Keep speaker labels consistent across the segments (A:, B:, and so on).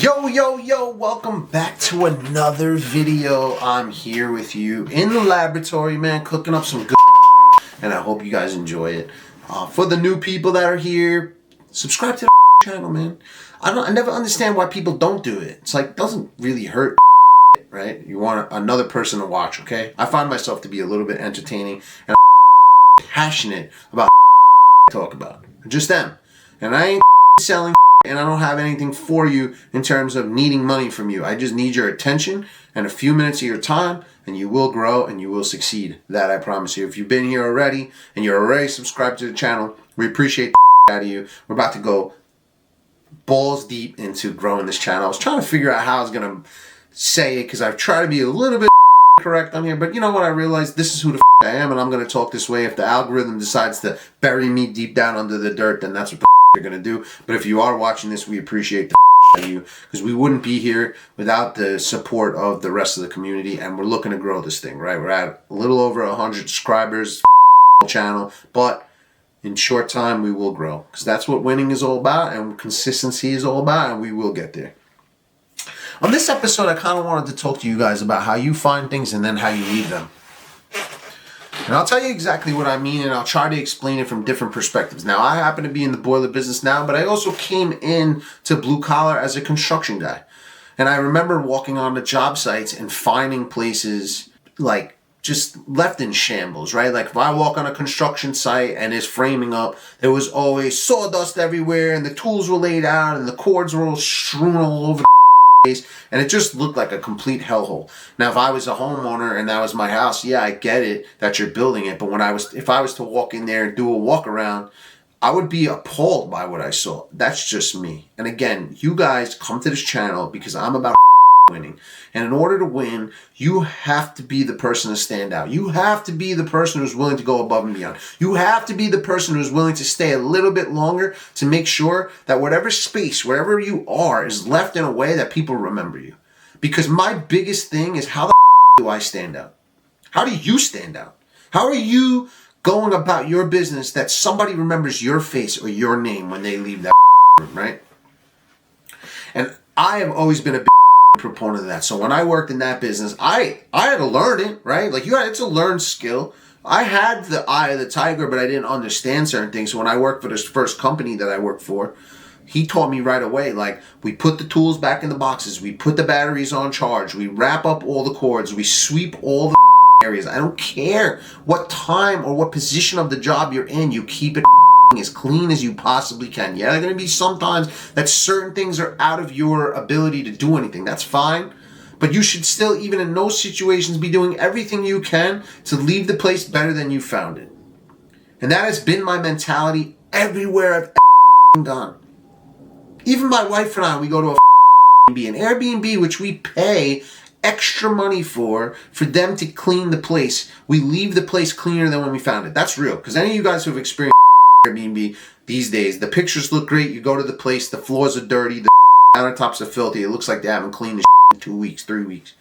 A: Yo, welcome back to another video. I'm here with you in the laboratory, man, cooking up some good and I hope you guys enjoy it. For the new people that are here, subscribe to the channel, man. I never understand why people don't do it. It's like, it doesn't really hurt, right? You want another person to watch, okay? I find myself to be a little bit entertaining and passionate about I talk about. Just them. And I ain't selling and I don't have anything for you in terms of needing money from you. I just need your attention and a few minutes of your time, and you will grow and you will succeed. That I promise you. If you've been here already and you're already subscribed to the channel, we appreciate the out of you. We're about to go balls deep into growing this channel. I was trying to figure out how I was going to say it because I've tried to be a little bit correct on here, but you know what? I realized this is who the I am, and I'm going to talk this way. If the algorithm decides to bury me deep down under the dirt, then that's what you're going to do. But if you are watching this, we appreciate the out of you, because we wouldn't be here without the support of the rest of the community, and we're looking to grow this thing, right? We're at a little over 100 subscribers channel, but in short time we will grow, because that's what winning is all about and consistency is all about, and we will get there. On this episode, I kind of wanted to talk to you guys about how you find things and then how you leave them. And I'll tell you exactly what I mean, and I'll try to explain it from different perspectives. Now, I happen to be in the boiler business now, but I also came in to blue collar as a construction guy. And I remember walking on the job sites and finding places like just left in shambles, right? Like if I walk on a construction site and it's framing up, there was always sawdust everywhere and the tools were laid out and the cords were all strewn all over the and it just looked like a complete hellhole. Now, if I was a homeowner and that was my house, yeah, I get it that you're building it. But if I was to walk in there and do a walk around, I would be appalled by what I saw. That's just me. And again, you guys come to this channel because I'm about winning. And in order to win, you have to be the person to stand out. You have to be the person who's willing to go above and beyond. You have to be the person who's willing to stay a little bit longer to make sure that whatever space, wherever you are, is left in a way that people remember you. Because my biggest thing is, how the do I stand out? How do you stand out? How are you going about your business that somebody remembers your face or your name when they leave that room, right? And I have always been a proponent of that. So when I worked in that business, I had to learn it, right? Like it's a learned skill. I had the eye of the tiger, but I didn't understand certain things. So when I worked for this first company that I worked for, he taught me right away, like, we put the tools back in the boxes, we put the batteries on charge, we wrap up all the cords, we sweep all the areas. I don't care what time or what position of the job you're in, you keep it as clean as you possibly can. Yeah, there are going to be sometimes that certain things are out of your ability to do anything. That's fine. But you should still, even in those situations, be doing everything you can to leave the place better than you found it. And that has been my mentality everywhere I've gone. Even my wife and I, we go to an Airbnb, which we pay extra money for them to clean the place. We leave the place cleaner than when we found it. That's real. Because any of you guys who have experienced Airbnb these days, the pictures look great. You go to the place, the floors are dirty, the countertops are filthy. It looks like they haven't cleaned the in 2 weeks, 3 weeks.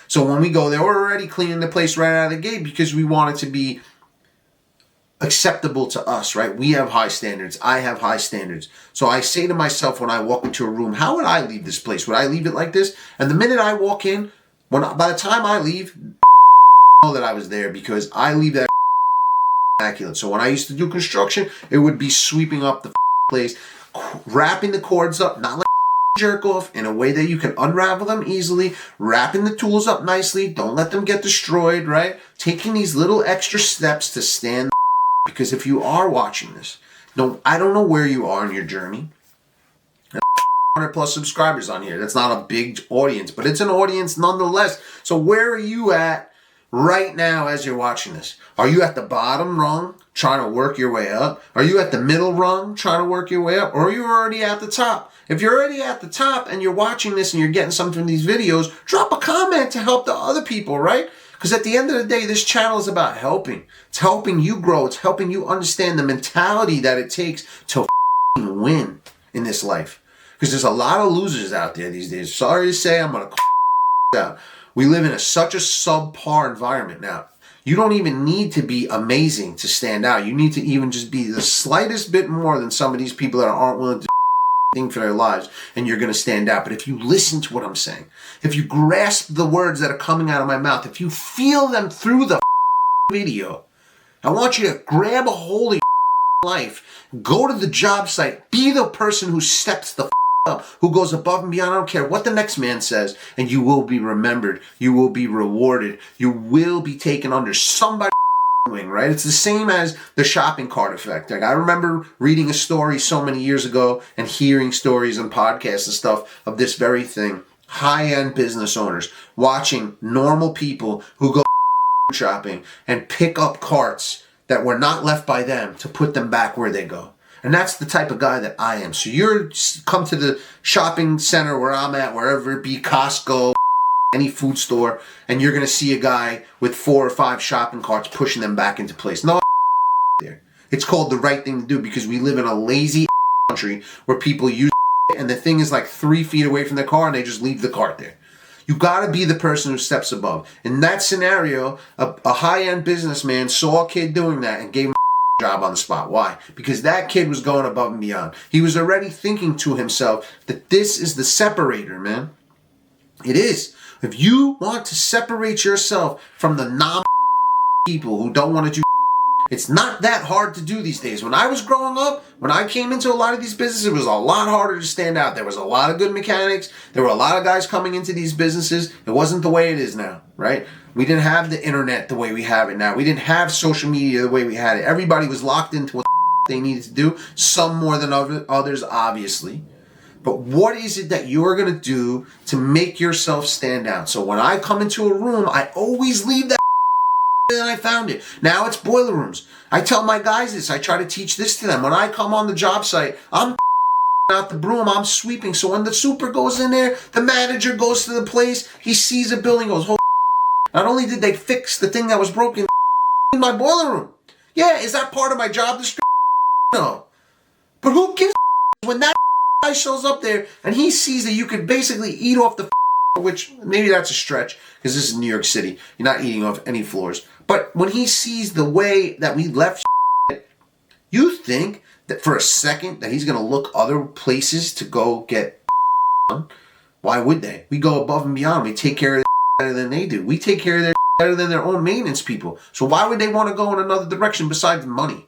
A: So when we go there, we're already cleaning the place right out of the gate because we want it to be acceptable to us, right? We have high standards. I have high standards. So I say to myself when I walk into a room, how would I leave this place? Would I leave it like this? And the minute I walk in, by the time I leave, I know that I was there because I leave that immaculate. So when I used to do construction, it would be sweeping up the place, wrapping the cords up, not like jerk off, in a way that you can unravel them easily, wrapping the tools up nicely, don't let them get destroyed, right? Taking these little extra steps to stand, because if you are watching this, I don't know where you are in your journey. 100 plus subscribers on here. That's not a big audience, but it's an audience nonetheless. So where are you at right now as you're watching this? Are you at the bottom rung, trying to work your way up? Are you at the middle rung, trying to work your way up? Or are you already at the top? If you're already at the top and you're watching this and you're getting something from these videos, drop a comment to help the other people, right? Because at the end of the day, this channel is about helping. It's helping you grow. It's helping you understand the mentality that it takes to win in this life. Because there's a lot of losers out there these days. Sorry to say, I'm going to out. We live in such a subpar environment now. You don't even need to be amazing to stand out. You need to even just be the slightest bit more than some of these people that aren't willing to thing for their lives, and you're going to stand out. But if you listen to what I'm saying, if you grasp the words that are coming out of my mouth, if you feel them through the video, I want you to grab a hold of your life, go to the job site, be the person who steps the up, who goes above and beyond. I don't care what the next man says, and you will be remembered. You will be rewarded. You will be taken under somebody. Right? It's the same as the shopping cart effect. Like, I remember reading a story so many years ago and hearing stories and podcasts and stuff of this very thing. High-end business owners watching normal people who go shopping and pick up carts that were not left by them to put them back where they go. And that's the type of guy that I am. So you're come to the shopping center where I'm at, wherever it be, Costco, any food store, and you're going to see a guy with 4 or 5 shopping carts pushing them back into place. No, there. It's called the right thing to do, because we live in a lazy country where people use and the thing is like 3 feet away from their car and they just leave the cart there. You got to be the person who steps above. In that scenario, a high-end businessman saw a kid doing that and gave him a job on the spot. Why? Because that kid was going above and beyond. He was already thinking to himself that this is the separator, man. It is. If you want to separate yourself from the people who don't want to do, it's not that hard to do these days. When I was growing up, when I came into a lot of these businesses, it was a lot harder to stand out. There was a lot of good mechanics. There were a lot of guys coming into these businesses. It wasn't the way it is now, right? We didn't have the internet the way we have it now. We didn't have social media the way we had it. Everybody was locked into what they needed to do. Some more than others, obviously. But what is it that you're going to do to make yourself stand out? So when I come into a room, I always leave that and I found it. Now it's boiler rooms. I tell my guys this. I try to teach this to them. When I come on the job site, I'm out the broom. I'm sweeping. So when the super goes in there, the manager goes to the place. He sees a building, goes, "Holy!" Not only did they fix the thing that was broken in my boiler room. Yeah, is that part of my job description? No. But who gives when that guy shows up there and he sees that you could basically eat off the which maybe that's a stretch because this is New York City. You're not eating off any floors. But when he sees the way that we left, you think that for a second that he's going to look other places to go get done? Why would they? We go above and beyond. We take care of better than they do. We take care of their better than their own maintenance people. So why would they want to go in another direction besides money?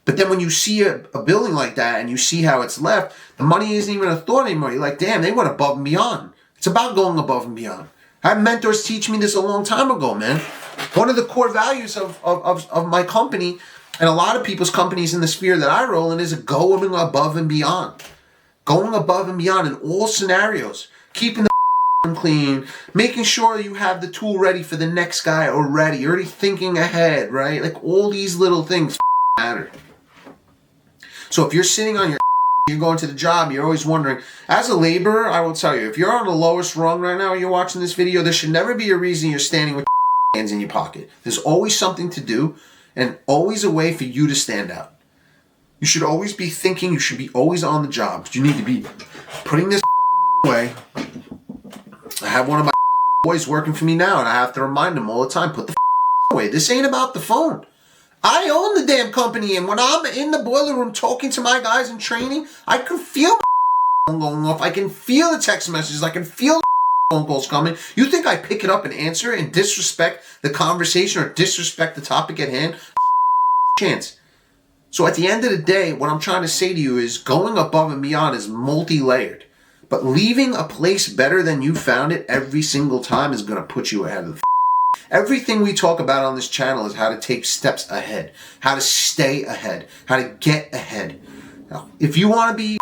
A: But then when you see a building like that and you see how it's left, the money isn't even a thought anymore. You're like, damn, they went above and beyond. It's about going above and beyond. I had mentors teach me this a long time ago, man. One of the core values of my company and a lot of people's companies in the sphere that I roll in is going above and beyond. Going above and beyond in all scenarios. Keeping the clean. Making sure you have the tool ready for the next guy already. You're already thinking ahead, right? Like all these little things matter. So if you're sitting on your you're going to the job, you're always wondering, as a laborer, I will tell you, if you're on the lowest rung right now, you're watching this video, there should never be a reason you're standing with hands in your pocket. There's always something to do and always a way for you to stand out. You should always be thinking, you should be always on the job. You need to be putting this away. I have one of my boys working for me now, and I have to remind him all the time, put the away. This ain't about the phone. I own the damn company, and when I'm in the boiler room talking to my guys in training, I can feel my phone going off. I can feel the text messages. I can feel the phone calls coming. You think I pick it up and answer it and disrespect the conversation or disrespect the topic at hand? Chance. So at the end of the day, what I'm trying to say to you is going above and beyond is multi-layered. But leaving a place better than you found it every single time is going to put you ahead of the everything we talk about on this channel is how to take steps ahead, how to stay ahead, how to get ahead. Now, if you want to be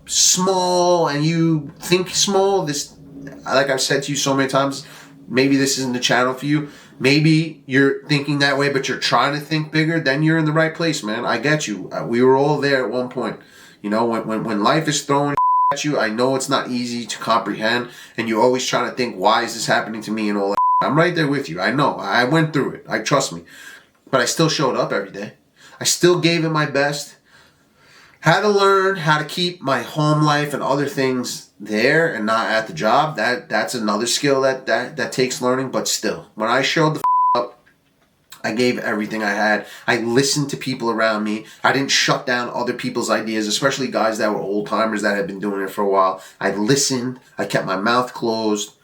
A: small and you think small, this, like I've said to you so many times, maybe this isn't the channel for you. Maybe you're thinking that way, but you're trying to think bigger, then you're in the right place, man. I get you. We were all there at one point. You know, when life is throwing at you, I know it's not easy to comprehend, and you're always trying to think, why is this happening to me and all that. I'm right there with you. I know. I went through it. Trust me. But I still showed up every day. I still gave it my best. Had to learn how to keep my home life and other things there and not at the job. That's another skill that takes learning. But still, when I showed the up, I gave everything I had. I listened to people around me. I didn't shut down other people's ideas, especially guys that were old timers that had been doing it for a while. I listened. I kept my mouth closed.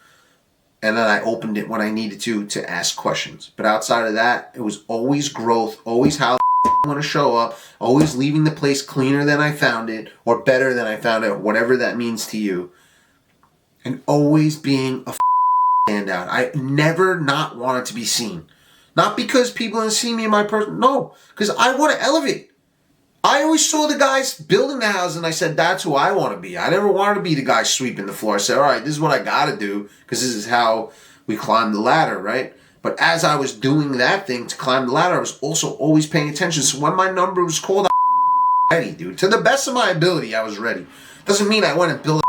A: And then I opened it when I needed to ask questions. But outside of that, it was always growth, always how I want to show up, always leaving the place cleaner than I found it, or better than I found it, whatever that means to you. And always being a standout. I never not wanted to be seen. Not because people didn't see me in my person, no, because I want to elevate. I always saw the guys building the house and I said, that's who I want to be. I never wanted to be the guy sweeping the floor. I said, all right, this is what I got to do because this is how we climb the ladder, right? But as I was doing that thing to climb the ladder, I was also always paying attention. So when my number was called, I was ready, dude. To the best of my ability, I was ready. Doesn't mean I went and built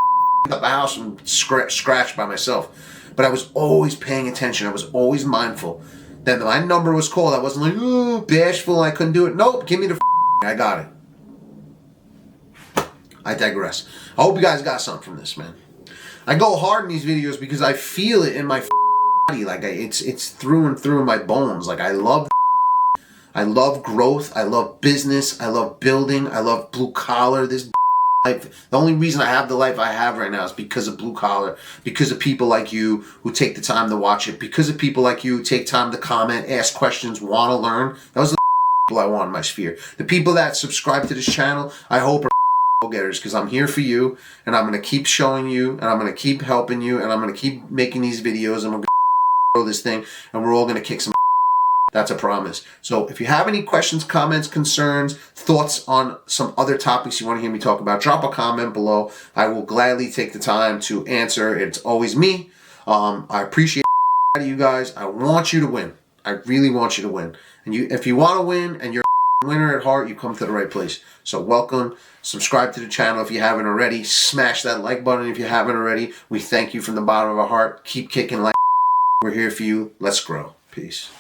A: up a house from scratch by myself. But I was always paying attention. I was always mindful. Then my number was called. I wasn't like, ooh, bashful, I couldn't do it. Nope, give me the I got it. I digress. I hope you guys got something from this, man. I go hard in these videos because I feel it in my body. Like it's through and through my bones. Like I love growth. I love business. I love building. I love blue collar. This life. The only reason I have the life I have right now is because of blue collar. Because of people like you who take the time to watch it. Because of people like you who take time to comment, ask questions, want to learn. That was the people I want in my sphere. The people that subscribe to this channel, I hope are go-getters because I'm here for you and I'm going to keep showing you and I'm going to keep helping you and I'm going to keep making these videos and we're going to grow this thing and we're all going to kick some. That's a promise. So if you have any questions, comments, concerns, thoughts on some other topics you want to hear me talk about, drop a comment below. I will gladly take the time to answer. It's always me. I appreciate you guys. I want you to win. I really want you to win. And if you want to win and you're a winner at heart, you come to the right place. So welcome. Subscribe to the channel if you haven't already. Smash that like button if you haven't already. We thank you from the bottom of our heart. Keep kicking like. We're here for you. Let's grow. Peace.